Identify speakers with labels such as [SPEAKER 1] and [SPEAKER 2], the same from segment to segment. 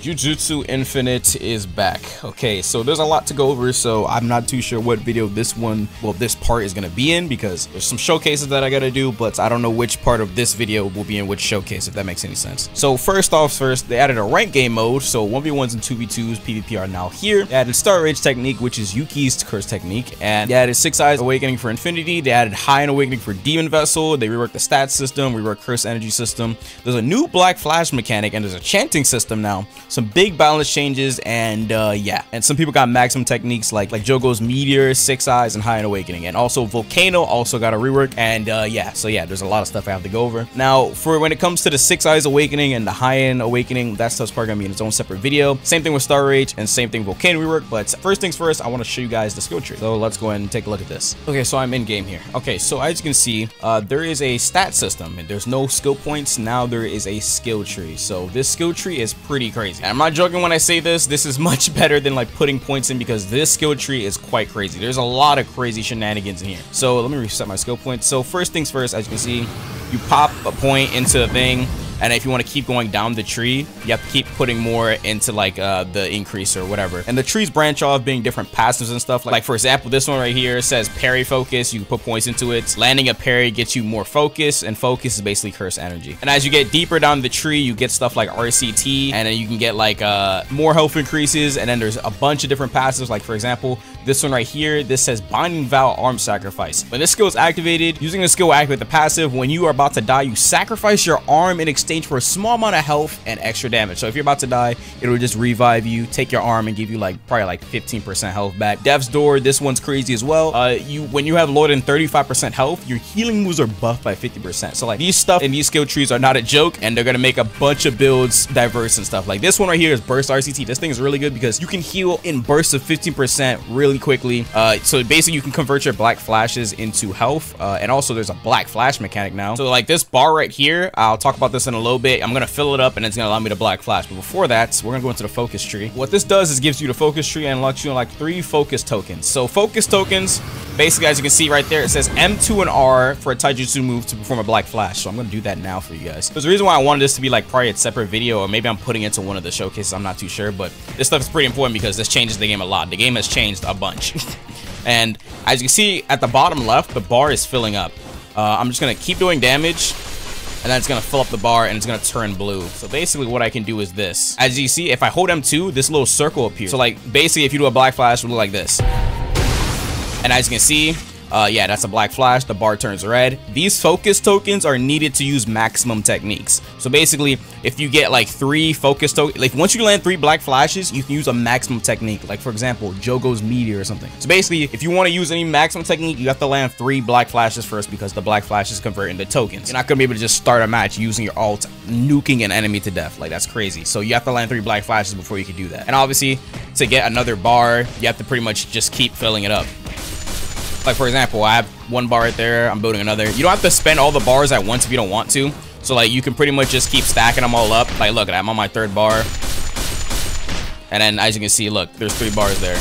[SPEAKER 1] Jujutsu Infinite is back. Okay, so there's a lot to go over, so I'm not too sure what video this part is gonna be in, because there's some showcases that I gotta do, but I don't know which part of this video will be in which showcase, if that makes any sense. So first, they added a rank game mode, so 1v1s and 2v2s PvP are now here. They added Star Rage technique, which is Yuki's curse technique, and they added 6 Eyes Awakening for Infinity. They added High End Awakening for Demon Vessel. They reworked the stats system, reworked curse energy system. There's a new Black Flash mechanic, and there's a chanting system now. Some big balance changes, and yeah, and some people got maximum techniques like Jogo's Meteor, 6 Eyes, and High End Awakening, and also Volcano also got a rework, and yeah, so yeah, there's a lot of stuff I have to go over. Now, for when it comes to the 6 Eyes Awakening and the High End Awakening, that stuff's probably gonna be in its own separate video. Same thing with Star Rage, and same thing with Volcano rework, but first things first, I want to show you guys the skill tree. So let's go ahead and take a look at this. Okay, so I'm in game here. Okay, so as you can see, there is a stat system, and there's no skill points. Now there is a skill tree. So this skill tree is pretty crazy. And I'm not joking when I say this. This is much better than like putting points in, because this skill tree is quite crazy. There's a lot of crazy shenanigans in here. So let me reset my skill points. So first things first, as you can see, you pop a point into the thing, and if you want to keep going down the tree, you have to keep putting more into like the increase or whatever. And the trees branch off, being different passives and stuff. Like for example, this one right here says parry focus. You can put points into it. Landing a parry gets you more focus, and focus is basically curse energy. And as you get deeper down the tree, you get stuff like RCT, and then you can get like more health increases. And then there's a bunch of different passives. Like for example, this one right here, this says Binding Vow Arm Sacrifice. When this skill is activated, using the skill activate the passive, when you are about to die, you sacrifice your arm in exchange for a small amount of health and extra damage. So if you're about to die, it'll just revive you, take your arm, and give you like probably like 15% health back. Death's Door, this one's crazy as well. When you have lower than 35% health, your healing moves are buffed by 50%. So like these stuff and these skill trees are not a joke, and they're gonna make a bunch of builds diverse and stuff. Like this one right here is Burst RCT. This thing is really good because you can heal in bursts of 15% really quickly. So basically you can convert your black flashes into health, and also there's a black flash mechanic now. So like this bar right here, I'll talk about this in a little bit. I'm gonna fill it up, and it's gonna allow me to black flash. But before that, we're gonna go into the focus tree. What this does is gives you the focus tree and unlocks you like 3 focus tokens. So focus tokens, basically, as you can see right there, it says M2 and R for a taijutsu move to perform a black flash. So I'm gonna do that now for you guys. There's a reason why I wanted this to be like probably a separate video, or maybe I'm putting it into one of the showcases. I'm not too sure, but this stuff is pretty important because this changes the game a lot. The game has changed a bunch. And as you can see at the bottom left, the bar is filling up. I'm just gonna keep doing damage, and then it's gonna fill up the bar, and it's gonna turn blue. So basically what I can do is this. As you see, if I hold M2, this little circle appears. So like basically if you do a black flash, it will look like this. And as you can see, yeah, that's a black flash. The bar turns red. These focus tokens are needed to use maximum techniques. So basically, if you get like 3 focus tokens, like once you land 3 black flashes, you can use a maximum technique. Like for example, Jogo's Meteor or something. So basically, if you want to use any maximum technique, you have to land 3 black flashes first, because the black flashes convert into tokens. You're not gonna be able to just start a match using your ult, nuking an enemy to death. Like that's crazy. So you have to land 3 black flashes before you can do that. And obviously, to get another bar, you have to pretty much just keep filling it up. Like for example, I have 1 bar right there, I'm building another. You don't have to spend all the bars at once if you don't want to. So like you can pretty much just keep stacking them all up. Like look, I'm on my 3rd bar. And then as you can see, look, there's 3 bars there.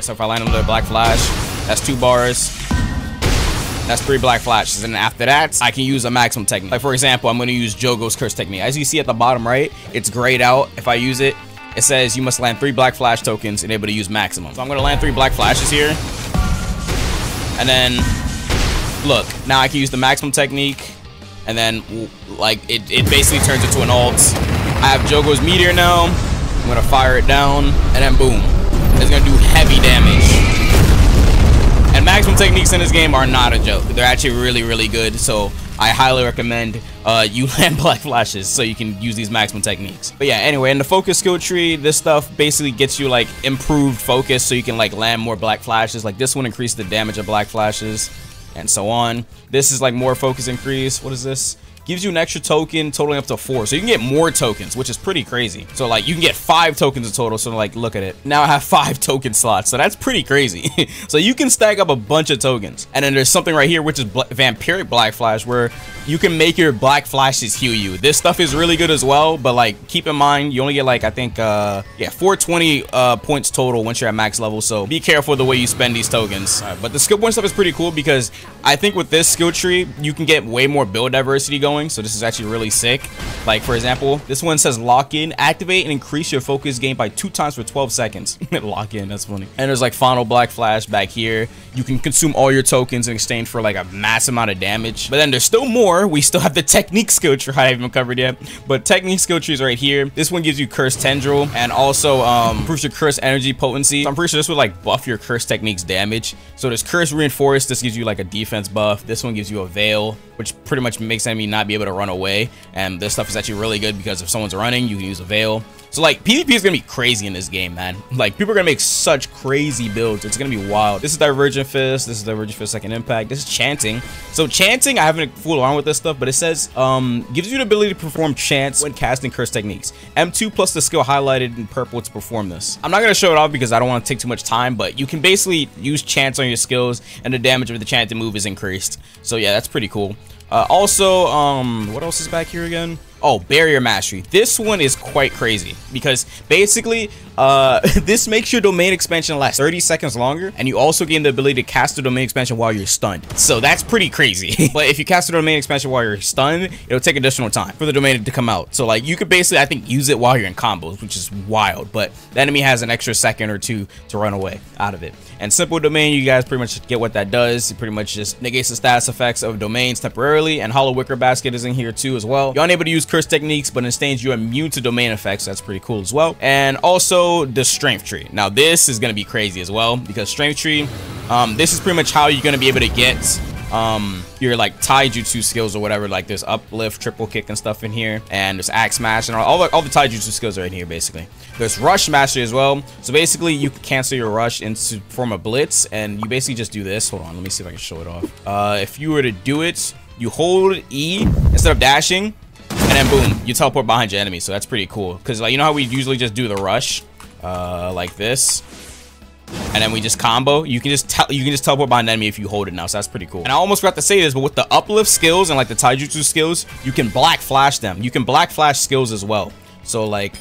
[SPEAKER 1] So if I land another black flash, that's 2 bars. That's 3 black flashes. And after that, I can use a maximum technique. Like for example, I'm gonna use Jogo's curse technique. As you see at the bottom right, it's grayed out. If I use it, it says you must land 3 black flash tokens and able to use maximum. So I'm gonna land 3 black flashes here. And then, look, now I can use the maximum technique, and then, like, it basically turns into an ult. I have Jogo's Meteor now. I'm gonna fire it down, and then boom. It's gonna do heavy damage. And maximum techniques in this game are not a joke. They're actually really, really good, so I highly recommend you land black flashes so you can use these maximum techniques. But yeah, anyway, in the focus skill tree, this stuff basically gets you like improved focus, so you can like land more black flashes. Like this one increases the damage of black flashes, and so on. This is like more focus increase. What is this? Gives you an extra token totaling up to 4, so you can get more tokens, which is pretty crazy. So like you can get 5 tokens in total. So like look at it, now I have 5 token slots, so that's pretty crazy. So you can stack up a bunch of tokens. And then there's something right here, which is vampiric black flash, where you can make your black flashes heal you. This stuff is really good as well, but like keep in mind you only get like I think yeah, 420 points total once you're at max level, so be careful the way you spend these tokens. But the skill point stuff is pretty cool, because I think with this skill tree you can get way more build diversity going. going. So this is actually really sick. Like, for example, this one says lock in, activate and increase your focus gain by 2 times for 12 seconds. Lock in, that's funny. And there's like final black flash back here. You can consume all your tokens in exchange for like a massive amount of damage. But then there's still more. We still have the technique skill tree I haven't covered yet, but technique skill tree is right here. This one gives you curse tendril and also improves your curse energy potency. So I'm pretty sure this would like buff your curse techniques damage. So there's curse reinforced. This gives you like a defense buff. This one gives you a veil, which pretty much makes enemy not be able to run away. And this stuff is actually really good because if someone's running, you can use a veil. So like PvP is gonna be crazy in this game, man. Like people are gonna make such crazy builds. It's gonna be wild. This is Divergent Fist. This is Divergent Fist Second Impact. This is Chanting. So Chanting, I haven't fooled around with this stuff, but it says gives you the ability to perform chants when casting curse techniques. M2 plus the skill highlighted in purple to perform this. I'm not gonna show it off because I don't want to take too much time, but you can basically use chants on your skills and the damage of the chanted move is increased. So yeah, that's pretty cool. Also, what else is back here again? Oh, barrier mastery. This one is quite crazy because basically this makes your domain expansion last 30 seconds longer, and you also gain the ability to cast the domain expansion while you're stunned. So that's pretty crazy. But if you cast the domain expansion while you're stunned, it'll take additional time for the domain to come out. So like you could basically, I think, use it while you're in combos, which is wild, but the enemy has an extra second or two to run away out of it. And simple domain, you guys pretty much get what that does. It pretty much just negates the status effects of domains temporarily, and Hollow Wicker Basket is in here too as well. You're unable to use curse techniques, but instead you're immune to domain effects. So that's pretty cool as well. And also the strength tree. Now this is going to be crazy as well because strength tree, this is pretty much how you're going to be able to get your like taijutsu skills or whatever. Like there's uplift, triple kick and stuff in here, and there's axe smash and all the taijutsu skills are in here basically. There's rush mastery as well. So basically you can cancel your rush into form a blitz, and you basically just do this. Hold on, let me see if I can show it off. If you were to do it, you hold E instead of dashing, and then boom, you teleport behind your enemy. So that's pretty cool because like, you know how we usually just do the rush like this, and then we just combo. You can just teleport behind the enemy if you hold it now. So that's pretty cool. And I almost forgot to say this, but with the uplift skills and like the taijutsu skills, you can black flash them. You can black flash skills as well. So like,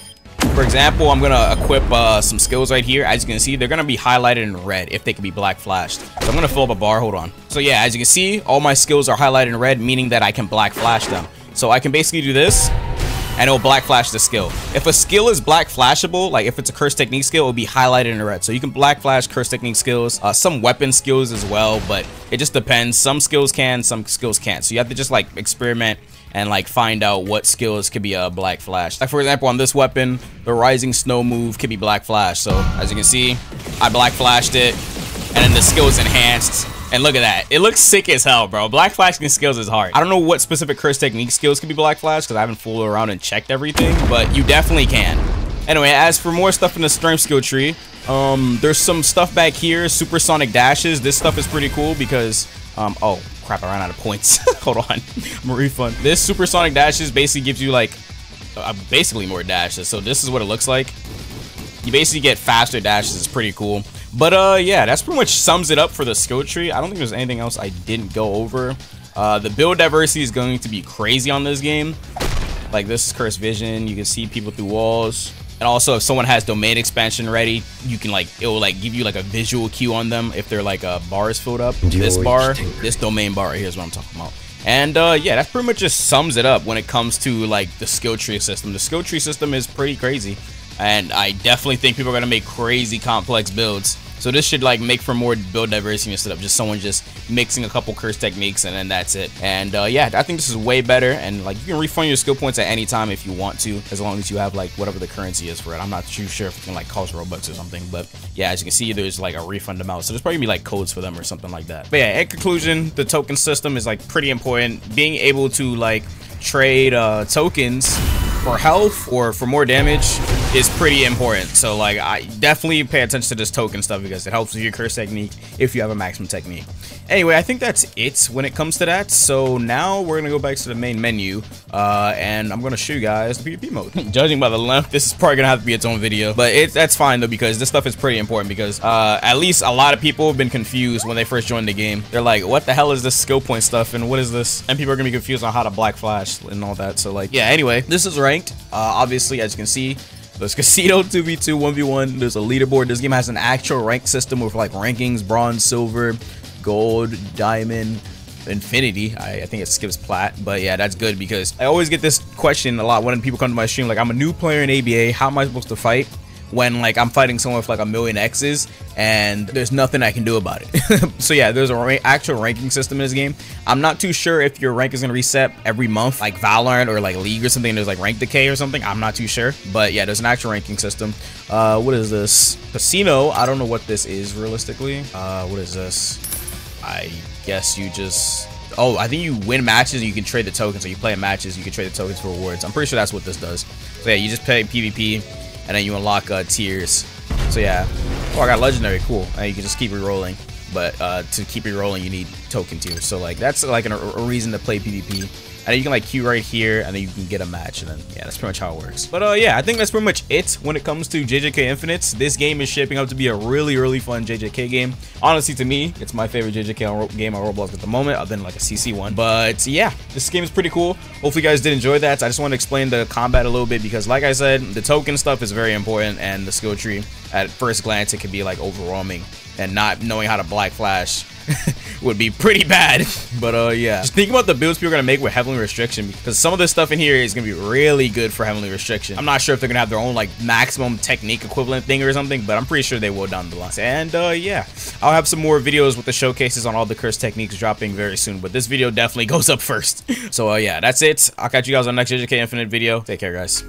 [SPEAKER 1] for example, I'm gonna equip some skills right here. As you can see, they're gonna be highlighted in red if they can be black flashed. So I'm gonna fill up a bar. Hold on. So yeah, as you can see, all my skills are highlighted in red, meaning that I can black flash them. So I can basically do this, and it'll black flash the skill. If a skill is black flashable, like if it's a curse technique skill, it'll be highlighted in red. So you can black flash curse technique skills, some weapon skills as well, but it just depends. Some skills can, some skills can't. So you have to just like experiment and like find out what skills could be black flash. Like for example, on this weapon, the rising snow move could be black flash. So as you can see, I black flashed it, and then the skill is enhanced. And look at that. It looks sick as hell, bro. Black flashing skills is hard. I don't know what specific curse technique skills can be black flash because I haven't fooled around and checked everything, but you definitely can. Anyway, as for more stuff in the strength skill tree, there's some stuff back here. Supersonic dashes. This stuff is pretty cool because, oh crap, I ran out of points. Hold on. I'm gonna refund. This supersonic dashes basically gives you like, basically more dashes. So this is what it looks like. You basically get faster dashes. It's pretty cool. But yeah, that's pretty much sums it up for the skill tree. I don't think there's anything else I didn't go over. The build diversity is going to be crazy on this game. Like this is Curse Vision. You can see people through walls. And also if someone has domain expansion ready, you can like, it will like give you like a visual cue on them if they're like bar is filled up. This bar, this domain bar right here is what I'm talking about. And yeah, that pretty much just sums it up when it comes to like the skill tree system. The skill tree system is pretty crazy, and I definitely think people are gonna make crazy complex builds. So this should like make for more build diversity instead of just someone just mixing a couple curse techniques and then that's it. And yeah, I think this is way better, and like you can refund your skill points at any time if you want to, as long as you have like whatever the currency is for it. I'm not too sure if it can like cost Robux or something, but yeah, as you can see, there's like a refund amount, so there's probably gonna be like codes for them or something like that. But yeah, in conclusion, the token system is like pretty important. Being able to like trade tokens for health or for more damage is pretty important. So like I definitely pay attention to this token stuff because it helps with your curse technique if you have a maximum technique. Anyway, I think that's it when it comes to that. So now we're gonna go back to the main menu and I'm gonna show you guys the PvP mode. Judging by the length, this is probably gonna have to be its own video, but that's fine though because this stuff is pretty important because at least a lot of people have been confused when they first joined the game. They're like, what the hell is this skill point stuff and what is this? And people are gonna be confused on how to black flash and all that. So like, yeah, anyway, this is ranked. Obviously, as you can see, there's Casino 2v2 1v1. There's a leaderboard. This game has an actual rank system with like rankings: bronze, silver, gold, diamond, infinity. I think it skips plat, but yeah, that's good because I always get this question a lot when people come to my stream, like, I'm a new player in ABA, how am I supposed to fight when like I'm fighting someone with like a million X's and there's nothing I can do about it? So yeah, there's a actual ranking system in this game. I'm not too sure if your rank is gonna reset every month like Valorant or like League or something. There's like rank decay or something, I'm not too sure, but yeah, there's an actual ranking system. What is this? Casino, I don't know what this is realistically. What is this? I guess you just, oh, I think you win matches and you can trade the tokens. So you play matches, you can trade the tokens for rewards. I'm pretty sure that's what this does. So yeah, you just play PvP and then you unlock tiers. So yeah, oh, I got legendary, cool. And you can just keep re-rolling, but to keep re-rolling you need token tiers. So like that's like a reason to play PvP. And then you can like queue right here and then you can get a match, and then yeah, that's pretty much how it works. But yeah, I think that's pretty much it when it comes to JJK Infinite. This game is shaping up to be a really fun JJK game. Honestly, to me, it's my favorite JJK game on Roblox at the moment, other than like a CC one. But yeah, this game is pretty cool. Hopefully you guys did enjoy that. I just want to explain the combat a little bit because like I said, the token stuff is very important, and the skill tree at first glance it can be like overwhelming, and not knowing how to black flash would be pretty bad. But yeah, just think about the builds people are gonna make with Heavenly Restriction, because some of this stuff in here is gonna be really good for Heavenly Restriction. I'm not sure if they're gonna have their own like maximum technique equivalent thing or something, but I'm pretty sure they will down the line. And yeah, I'll have some more videos with the showcases on all the curse techniques dropping very soon, but this video definitely goes up first. So yeah, that's it. I'll catch you guys on the next JJK Infinite video. Take care, guys.